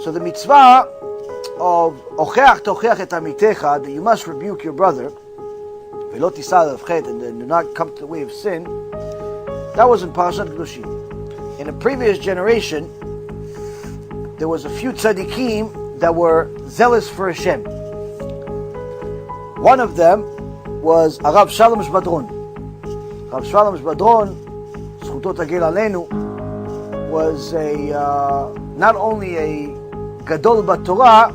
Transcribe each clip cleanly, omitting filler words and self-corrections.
So the mitzvah of ocheach tocheach et amitecha, that you must rebuke your brother, v'lo tisal of chet, and then do not come to the way of sin, that was in Parashat Kedoshim. In a previous generation, there was a few tzadikim that were zealous for Hashem. One of them was Rav Shalom Schwadron. Rav Shalom Schwadron, zchuto tagil aleinu, was not only a gadol b'Torah,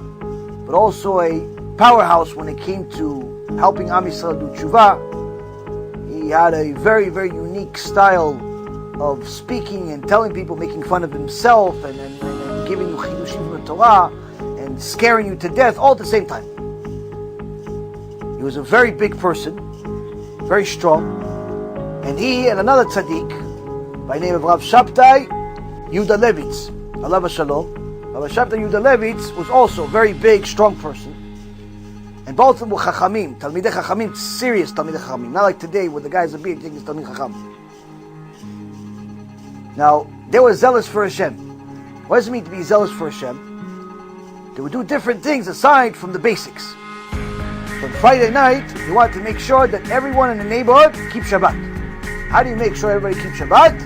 but also a powerhouse when it came to helping Am Yisrael do tshuva. He had a very, very unique style of speaking and telling people, making fun of himself, and giving you chidushim from the Torah, and scaring you to death, all at the same time. He was a very big person, very strong, and he and another tzadik, by the name of Rav Shabtai Yudalevitz, alav shalom, Rav Shabtai Yudalevitz was also a very big, strong person. And both of them were chachamim, talmidei chachamim, serious talmidei chachamim. Not like today where the guy's a beard, think he's talmid chacham. Now, they were zealous for Hashem. What does it mean to be zealous for Hashem? They would do different things aside from the basics. On Friday night, they wanted to make sure that everyone in the neighborhood keeps Shabbat. How do you make sure everybody keeps Shabbat?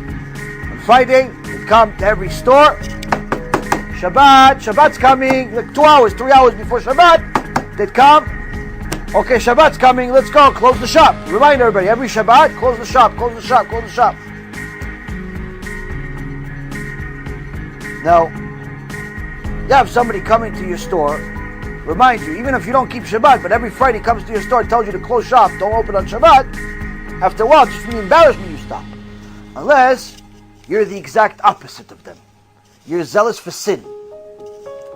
On Friday, they'd come to every store. Shabbat's coming, like 2 hours, 3 hours before Shabbat. They'd come, okay, Shabbat's coming, let's go, close the shop. Remind everybody, every Shabbat, close the shop, close the shop, close the shop. Now, you have somebody coming to your store, remind you, even if you don't keep Shabbat, but every Friday comes to your store and tells you to close shop, don't open on Shabbat, after a while, just from the embarrassment, you stop. Unless you're the exact opposite of them. You're zealous for sin.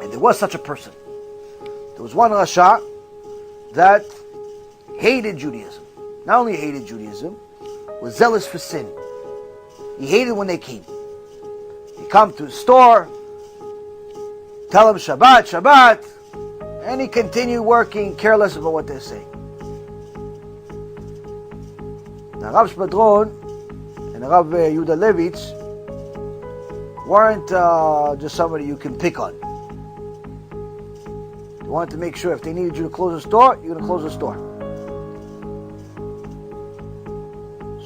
And there was such a person. There was one Rasha that hated Judaism. Not only hated Judaism, was zealous for sin. He hated when they came. He'd come to the store, tell him Shabbat, Shabbat, and he continued working, careless about what they're saying. Now Rav Schwadron and Rav Yudalevitz weren't just somebody you can pick on. They wanted to make sure if they needed you to close the store, you're going to close the store.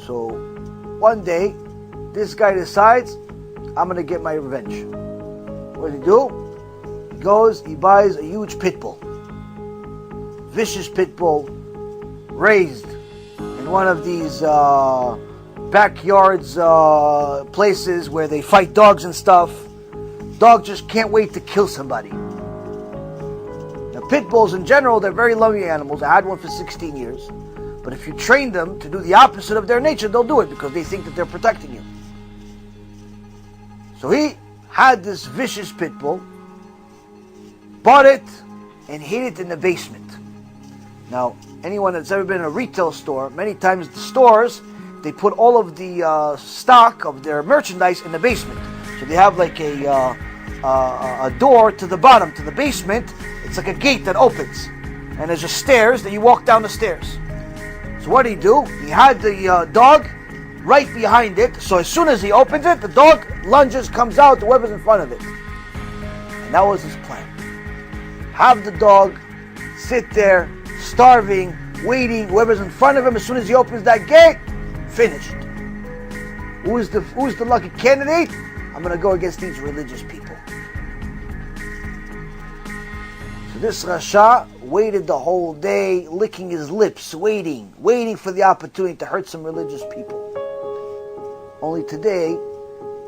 So one day, this guy decides, I'm going to get my revenge. What does he do? He goes, he buys a huge Pitbull. Vicious Pitbull, raised in one of these backyards places where they fight dogs and stuff. Dog just can't wait to kill somebody. Now pit bulls in general, they're very loving animals. I had one for 16 years. But if you train them to do the opposite of their nature, they'll do it because they think that they're protecting you. So he had this vicious pit bull, bought it, and hid it in the basement. Now, anyone that's ever been in a retail store, many times the stores, they put all of the stock of their merchandise in the basement. So they have like a door to the bottom, to the basement. It's like a gate that opens. And there's just stairs that you walk down the stairs. So what did he do? He had the dog right behind it. So as soon as he opens it, the dog lunges, comes out to whoever's in front of it. And that was his plan. Have the dog sit there, starving, waiting, whoever's in front of him, as soon as he opens that gate, finished. Who's the lucky candidate? I'm going to go against these religious people. So this Rasha waited the whole day, licking his lips, waiting for the opportunity to hurt some religious people. Only today,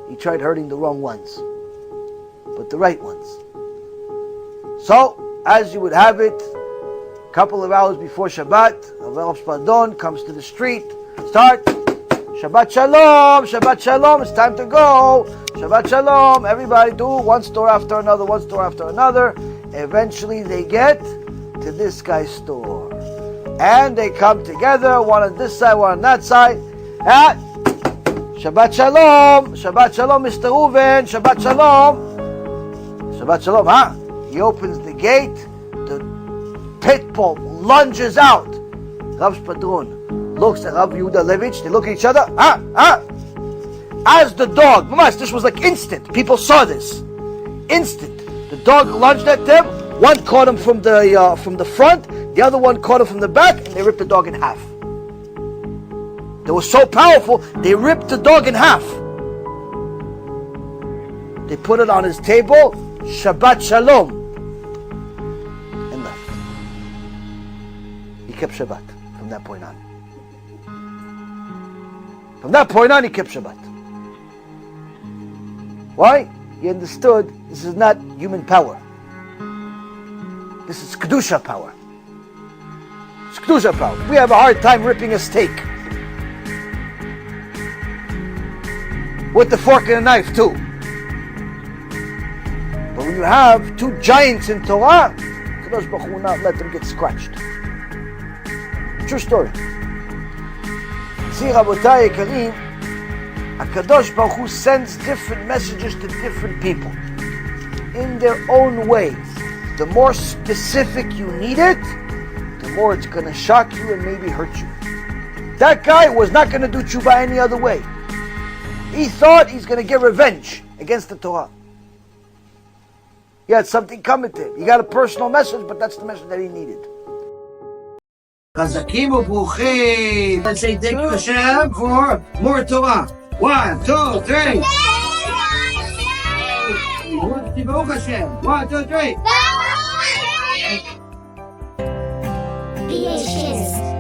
he tried hurting the wrong ones, but the right ones. So, as you would have it, a couple of hours before Shabbat, Rav Schwadron comes to the street, start, Shabbat Shalom, Shabbat Shalom, it's time to go, Shabbat Shalom, everybody do one store after another, one store after another. Eventually they get to this guy's store. And they come together, one on this side, one on that side. Shabbat Shalom, Shabbat Shalom, Mr. Reuven, Shabbat Shalom. Shabbat Shalom, huh? He opens the gate, the Pitbull lunges out. Rav Schwadron looks at Rav Yudalevitz, they look at each other, As the dog, this was like instant, people saw this. Instant. The dog lunged at them. One caught him from the front. The other one caught him from the back, and they ripped the dog in half. They were so powerful, they ripped the dog in half. They put it on his table, Shabbat Shalom, and left. He kept Shabbat from that point on. From that point on, he kept Shabbat. Why? He understood this is not human power. This is Kedusha power. It's Kedusha power. We have a hard time ripping a steak. With the fork and a knife too. But when you have two giants in Torah, Kadosh Baruch Hu will not let them get scratched. True story. See, Rabotai Kareem, Kadosh Baruch Hu sends different messages to different people in their own ways. The more specific you need it, the more it's going to shock you and maybe hurt you. That guy was not going to do tshuva any other way. He thought he's going to get revenge against the Torah. He had something coming to him. He got a personal message, but that's the message that he needed. Chazakim ubruchim. Let's say thank you Hashem for more Torah. 1, 2, 3. Baruch Hashem. 1, 2, 3. BHKIDS.